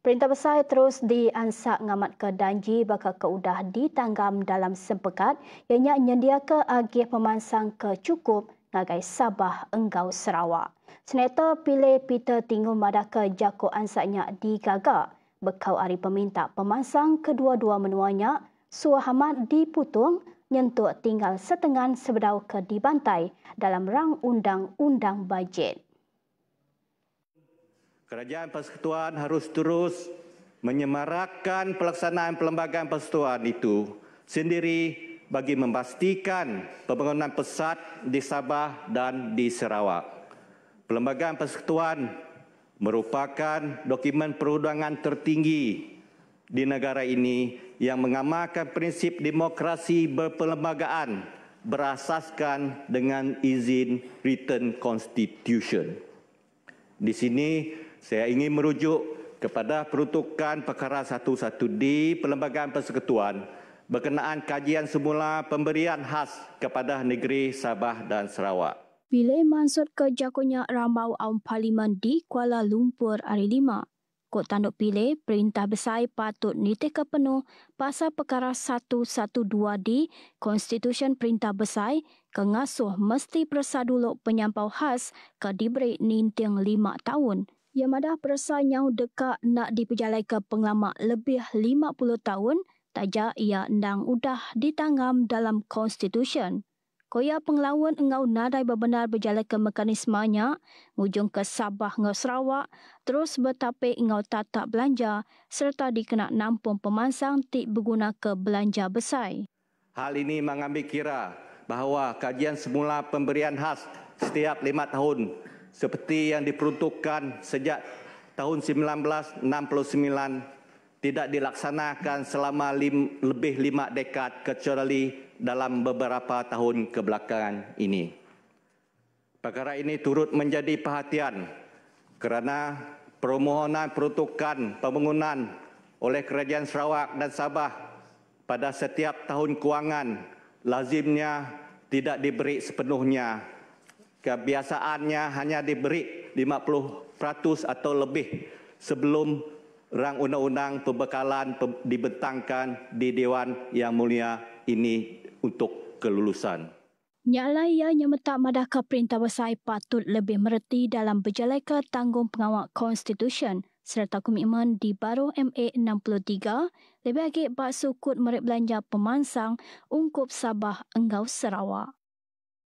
Perintah Besar terus diansak ngamat ke danji bakal keudah ditanggam dalam sempekat ianya nyediaka agih pemansang ke cukup ngagai Sabah Enggau Sarawak. Senator pilih Peter Tingum madaka jako ansaknya digagak. Bekau ari peminta pemansang kedua-dua menuanya Suah Hamad diputung nyentuk tinggal setengah sebedau ke dibantai dalam rang undang-undang bajet. Kerajaan Persekutuan harus terus menyemarakkan pelaksanaan perlembagaan persekutuan itu sendiri bagi memastikan pembangunan pesat di Sabah dan di Sarawak. Perlembagaan persekutuan merupakan dokumen perundangan tertinggi di negara ini yang mengamalkan prinsip demokrasi berperlembagaan berasaskan dengan izin written constitution. Di sini saya ingin merujuk kepada peruntukan perkara 11D Perlembagaan Persekutuan berkenaan kajian semula pemberian khas kepada negeri Sabah dan Sarawak. Bila mansut ke jakunya Rambau Aum Parlimen di Kuala Lumpur hari 5. Kod tanduk pilih Perintah Besar patut nitika penuh pasal perkara 112D Konstitusi Perintah Besar kengasuh mesti persaduluk penyampau khas ke diberi ninting 5 tahun. Ia madah persanya dekat nak diperjalai ke penglama lebih 50 tahun, tajak ia endang udah ditanggam dalam konstitusi. Koya penglawan engau nadai bebenar berjalan ke mekanismenya, ngujung ke Sabah ngau Sarawak, terus bertapik engau tatak belanja, serta dikena nampung pemansang tik berguna ke belanja besar. Hal ini mengambil kira bahawa kajian semula pemberian khas setiap 5 tahun seperti yang diperuntukkan sejak tahun 1969 tidak dilaksanakan selama lebih 5 dekad kecuali dalam beberapa tahun kebelakangan ini. Perkara ini turut menjadi perhatian kerana permohonan peruntukan pembangunan oleh Kerajaan Sarawak dan Sabah pada setiap tahun kewangan lazimnya tidak diberi sepenuhnya. Kebiasaannya hanya diberi 50% atau lebih sebelum rang undang-undang pembekalan dibentangkan di Dewan Yang Mulia ini untuk kelulusan. Nyalai ia nyemetak madaka Perintah Besar patut lebih mereti dalam berjalan ke tanggung pengawal konstitusi serta komitmen di Baru MA 63 lebih agak bak sukut merik belanja pemansang ungkup Sabah Enggau Sarawak.